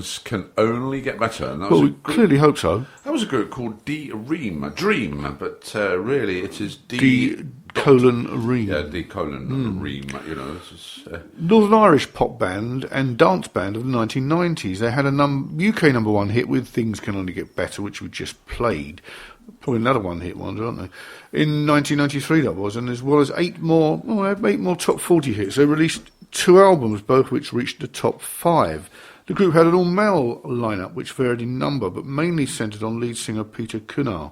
things can only get better. And that Well, was we clearly hope so. That was a group called Dream, but really it is Ream. Yeah, Ream. You know, this is Northern Irish pop band and dance band of the 1990s. They had a UK number one hit with Things Can Only Get Better, which we just played. Probably another one-hit ones, aren't they? In 1993 that was, and as well as eight more top 40 hits. They released 2 albums, both which reached the top 5. The group had an all-male lineup, which varied in number, but mainly centred on lead singer Peter Cunall.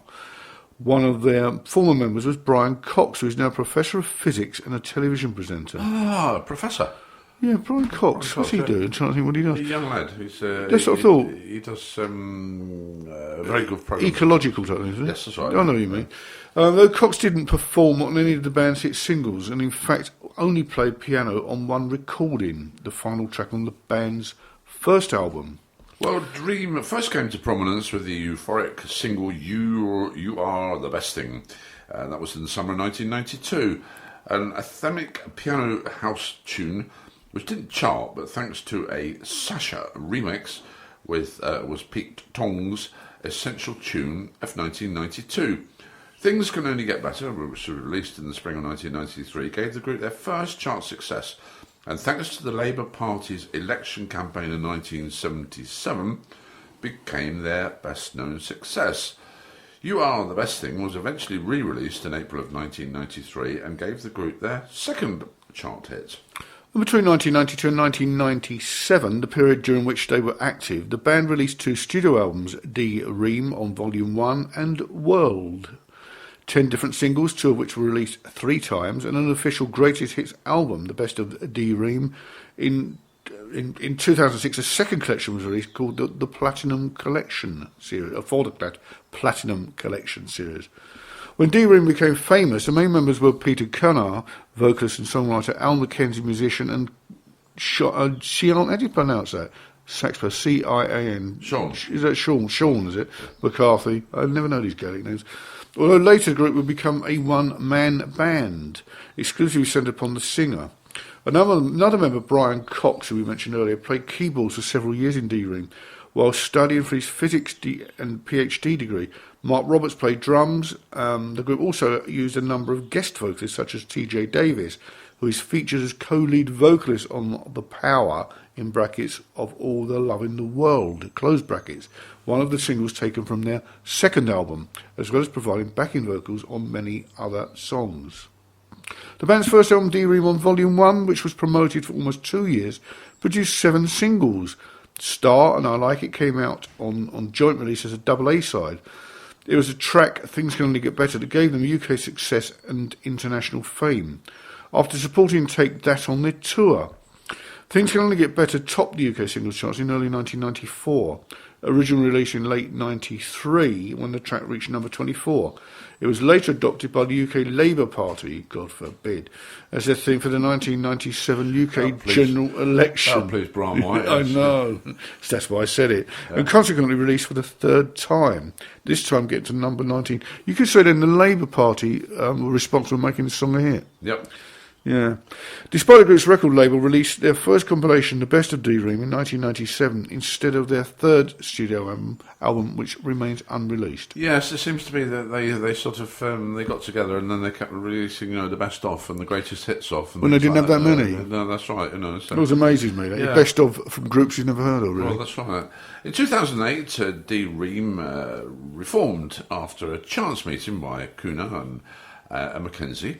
One of their former members was Brian Cox, who is now a professor of physics and a television presenter. Ah, professor. Yeah, Brian Cox. What's he doing? I'm trying to think what he does. A young lad. That's what I thought. He does very good programs. Ecological type things, isn't it? Yes, that's right. I know what you mean. Though Cox didn't perform on any of the band's hit singles, and in fact only played piano on one recording, the final track on the band's first album. Well, Dream first came to prominence with the euphoric single You Are the Best Thing. That was in the summer of 1992. An anthemic piano house tune which didn't chart, but thanks to a Sasha remix was Pete Tong's essential tune of 1992. Things Can Only Get Better, which was released in the spring of 1993, gave the group their first chart success, and thanks to the Labour Party's election campaign in 1977, became their best-known success. You Are the Best Thing was eventually re-released in April of 1993 and gave the group their second chart hit. Between 1992 and 1997, the period during which they were active, the band released 2 studio albums, Ream on Volume 1 and World. 10 different singles, 2 of which were released 3 times, and an official greatest hits album, the best of Ream. In 2006, a second collection was released called the Platinum Collection series, for the Platinum Collection series. When Ream became famous, the main members were Peter Cunall, vocalist and songwriter, Al McKenzie, musician, and Sean, how do you pronounce that? Sax player, C-I-A-N. Sean. Is that Sean? Sean, is it? McCarthy. I never know these Gaelic names. Although later the group would become a one-man band, exclusively centred upon the singer. Another member, Brian Cox, who we mentioned earlier, played keyboards for several years in Ream, while studying for his physics and PhD degree. Mark Roberts played drums. The group also used a number of guest vocalists, such as T.J. Davis, who is featured as co-lead vocalist on The Power, in brackets, of All the Love in the World, close brackets, one of the singles taken from their second album, as well as providing backing vocals on many other songs. The band's first album, Ream on Volume 1, which was promoted for almost 2 years, produced 7 singles. Star and I Like It came out on joint release as a double A-side. It was a track, Things Can Only Get Better, that gave them UK success and international fame. After supporting Take That on their tour, Things Can Only Get Better topped the UK singles charts in early 1994, originally released in late 93 when the track reached number 24. It was later adopted by the UK Labour Party, God forbid, as their theme for the 1997 UK general election. Oh, please, Brian White. I know. That's why I said it. Yeah. And consequently released for the 3rd time, this time getting to number 19. You could say then the Labour Party were responsible for making the song a hit. Yep. Yeah. Despite the group's record label released their first compilation, The Best of Ream, in 1997, instead of their 3rd studio album, which remains unreleased. Yes, it seems to be that they sort of they got together and then they kept releasing the best of and the greatest hits of. When they didn't have that many. No, that's right. So. It always amazes me. Yeah. Best of from groups you've never heard of, really. Well, that's right. In 2008, Ream reformed after a chance meeting by Kuna and McKenzie.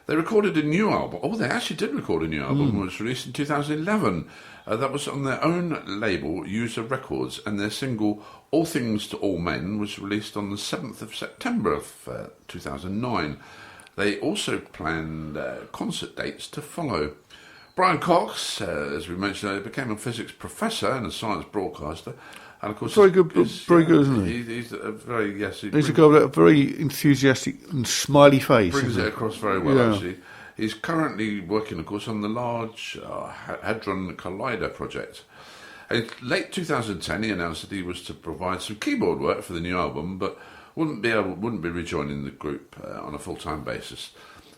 They recorded a new album. Oh, they actually did record a new album. It was released in 2011. That was on their own label, User Records, and their single All Things to All Men was released on the 7th of September of 2009. They also planned concert dates to follow. Brian Cox, as we mentioned earlier, became a physics professor and a science broadcaster. And of course, very good, isn't he? He's a very He's a guy with a very enthusiastic and smiley face. Brings it across very well, actually. He's currently working, of course, on the Large Hadron Collider project. In late 2010, he announced that he was to provide some keyboard work for the new album, but wouldn't be rejoining the group on a full-time basis.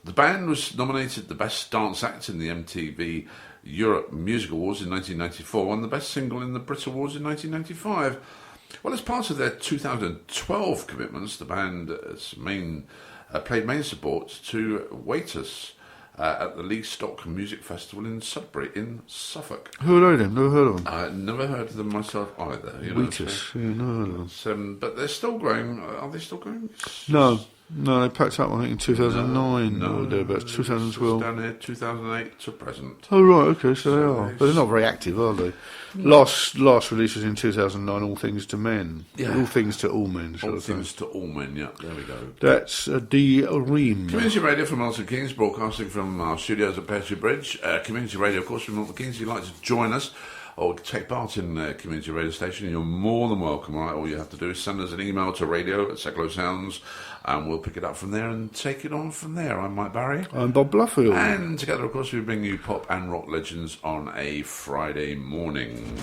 The band was nominated the Best Dance Act in the MTV Europe Music Awards in 1994 and the Best Single in the Brit Awards in 1995. Well, as part of their 2012 commitments, the band has played main support to Waitus at the Lee Stock Music Festival in Sudbury in Suffolk. Who are they then? Never heard of them. I never heard of them myself either. Waitus, never heard of them. But they're still growing. Are they still growing? No, they packed up, I think, in 2009 or thereabouts, 2012. Down here, 2008 to present. Oh, right, okay, so they are. But they're not very active, are they? Last release was in 2009, All Things to Men. Yeah. All Things to All Men, shall I All say. Things to All Men, yeah, there we go. That's D. Ream. Community Radio from Milton Keynes, broadcasting from our studios at Percy Bridge. Community Radio, of course, from Milton Keynes. If you'd like to join us or take part in the community radio station, you're more than welcome, all right? All you have to do is send us an email to radio@secularsounds, and we'll pick it up from there and take it on from there. I'm Mike Barry. I'm Bob Bluffield. And together, of course, we bring you pop and rock legends on a Friday morning.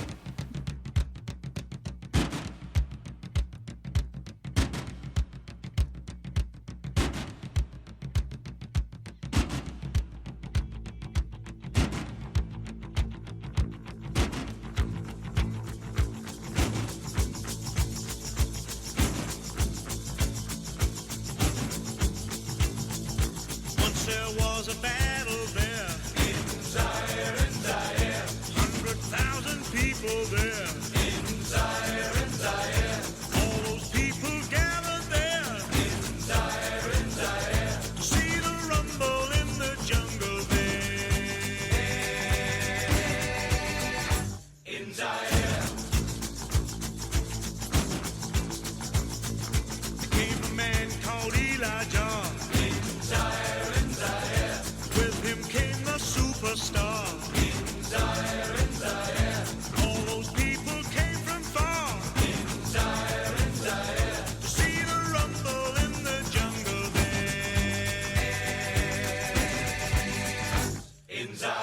In Zaire.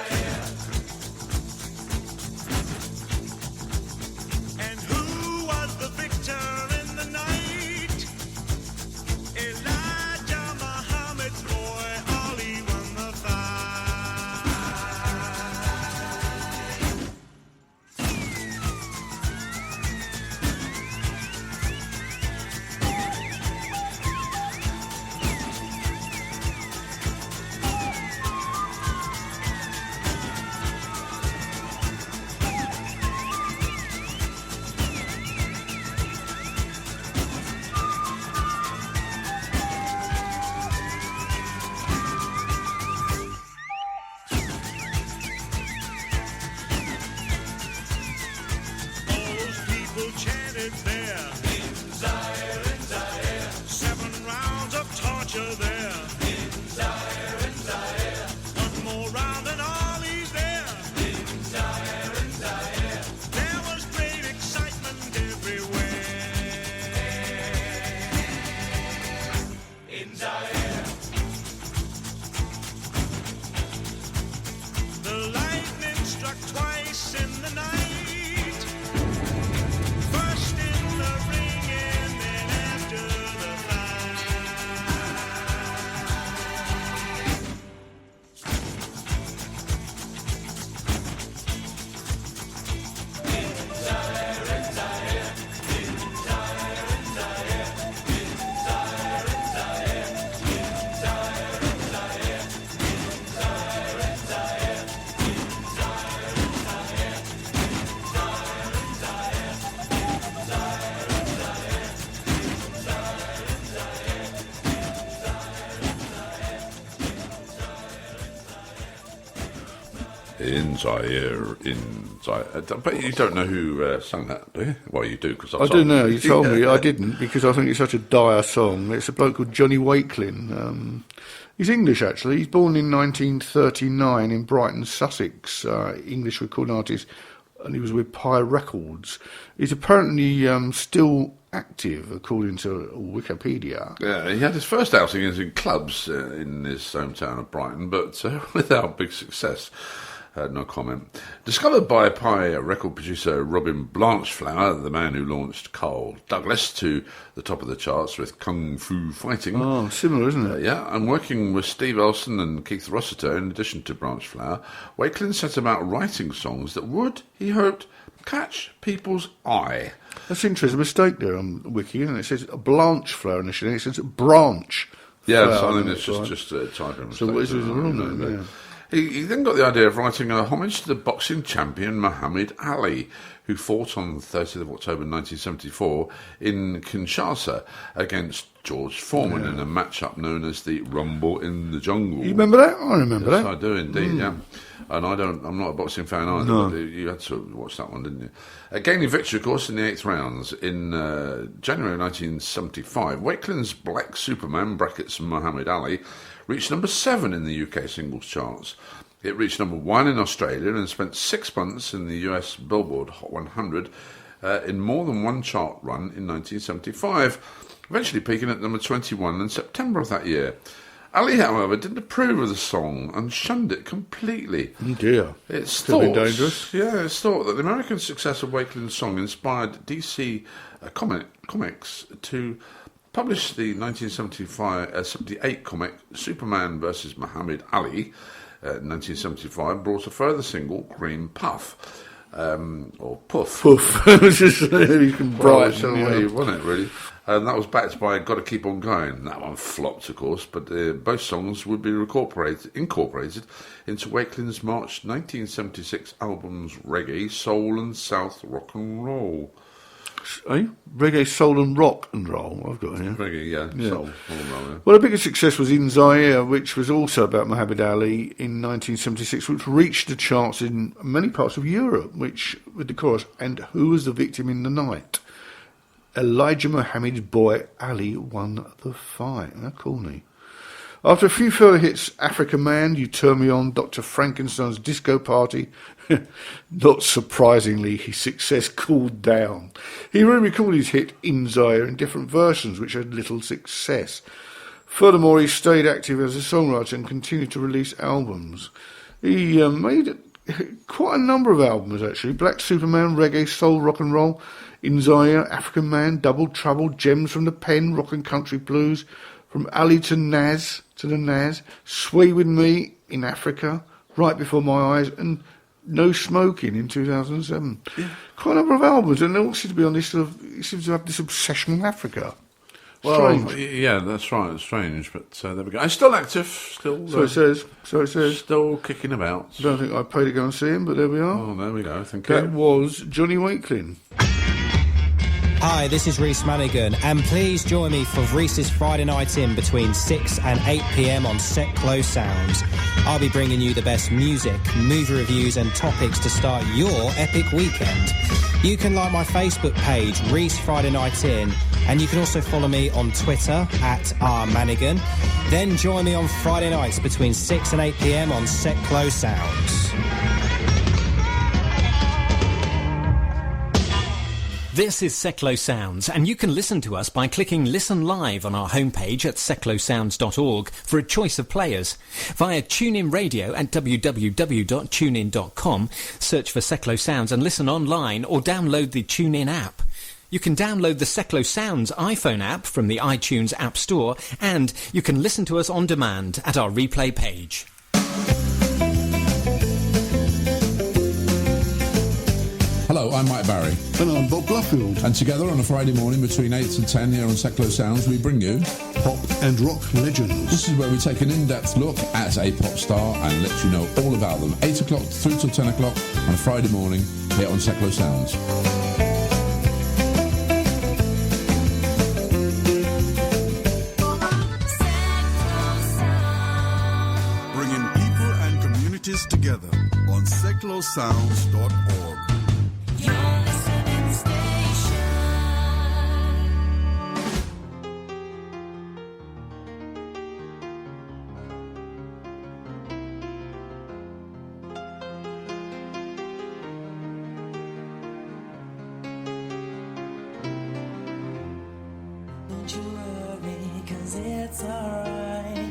But you don't know who sang that, do you? Well, you do, because I do now. You told me. I didn't, because I think it's such a dire song. It's a bloke called Johnny Wakelin. He's English, actually. He's born in 1939 in Brighton, Sussex. English recording artist, and he was with Pye Records. He's apparently still active, according to Wikipedia. Yeah, he had his first outings in clubs in his hometown of Brighton, but without big success. No comment. Discovered by record producer Robin Blanchflower, the man who launched Carl Douglas to the top of the charts with Kung Fu Fighting. Oh, similar, isn't it? Yeah, and working with Steve Elson and Keith Rossiter, in addition to Blanchflower, Wakelin set about writing songs that would, he hoped, catch people's eye. That's interesting. A mistake there on Wiki, isn't it? It says Blanchflower initially, it says Branch. Yes, I think it's just a typo mistake. So what is his real name? Yeah. He then got the idea of writing a homage to the boxing champion Muhammad Ali, who fought on the 30th of October 1974 in Kinshasa against George Foreman in a match-up known as the Rumble in the Jungle. You remember that? I remember that. Yes, I do indeed, yeah. And I'm not a boxing fan either, but you had to watch that one, didn't you? Gaining victory, of course, in the 8th rounds in January 1975, Wakelin's Black Superman, brackets Muhammad Ali, reached number 7 in the UK singles charts. It reached number 1 in Australia and spent 6 months in the US Billboard Hot 100 in more than one chart run in 1975, eventually peaking at number 21 in September of that year. Ali, however, didn't approve of the song and shunned it completely. Oh dear. It's Could thought, be dangerous. Yeah, it's thought that the American success of Wakelin's song inspired DC Comics to publish the 1978 comic Superman vs. Muhammad Ali. 1975 brought a further single, Green Puff, or Puff. Poof. You can brighten the way you want it, really. And that was backed by Gotta Keep On Going. That one flopped, of course, but both songs would be incorporated into Wakelin's March 1976 albums Reggae, Soul and South Rock and Roll. Reggae, soul and rock and roll, I've got here. Reggae, yeah. Soul and roll, yeah. Well, a bigger success was In Zaire, which was also about Muhammad Ali in 1976, which reached the charts in many parts of Europe, which with the chorus, and who was the victim in the night? Elijah Muhammad's boy Ali won the fight. How corny. After a few further hits, Africa Man, You Turn Me On, Dr. Frankenstein's Disco Party, not surprisingly, his success cooled down. He re-recorded his hit In Zaire in different versions, which had little success. Furthermore, he stayed active as a songwriter and continued to release albums. He made quite a number of albums, actually. Black Superman, Reggae, Soul, Rock and Roll, In Zaire, African Man, Double Trouble, Gems from the Pen, Rock and Country Blues, From Ali to Naz, Sway With Me in Africa, Right Before My Eyes, and No Smoking in 2007. Yeah. Quite a number of albums, and they all seem to be on this he seems to have this obsession with Africa. Well, strange. Yeah, that's right, it's strange, but there we go. He's still active, still. So it says. Still kicking about. I don't think I paid to go and see him, but there we are. Oh, there we go, thank you. That was Johnny Wakelin. Hi, this is Rhys Manigan, and please join me for Rhys's Friday Night In between 6 and 8 p.m. on Set Close Sounds. I'll be bringing you the best music, movie reviews and topics to start your epic weekend. You can like my Facebook page, Rhys Friday Night In, and you can also follow me on Twitter @rmanigan. Then join me on Friday nights between 6 and 8 p.m. on Set Close Sounds. This is Seclo Sounds, and you can listen to us by clicking Listen Live on our homepage at seclosounds.org for a choice of players. Via TuneIn Radio at www.tunein.com, search for Seclo Sounds and listen online or download the TuneIn app. You can download the Seclo Sounds iPhone app from the iTunes App Store, and you can listen to us on demand at our replay page. Hello, I'm Mike Barry. And I'm Bob Bluffield. And together on a Friday morning between 8 and 10 here on Seclo Sounds, we bring you Pop and Rock Legends. This is where we take an in-depth look at a pop star and let you know all about them. 8 o'clock through till 10 o'clock on a Friday morning here on Seclo Sounds. Bringing people and communities together on seclosounds.org. Don't you worry, 'cause it's alright.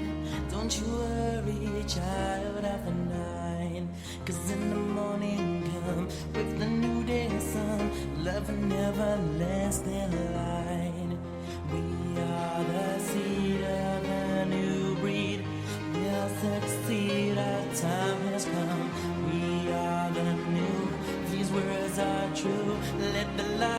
Don't you worry, child of the night, 'cause in an everlasting light. We are the seed of a new breed. We'll succeed, our time has come. We are the new, these words are true. Let the light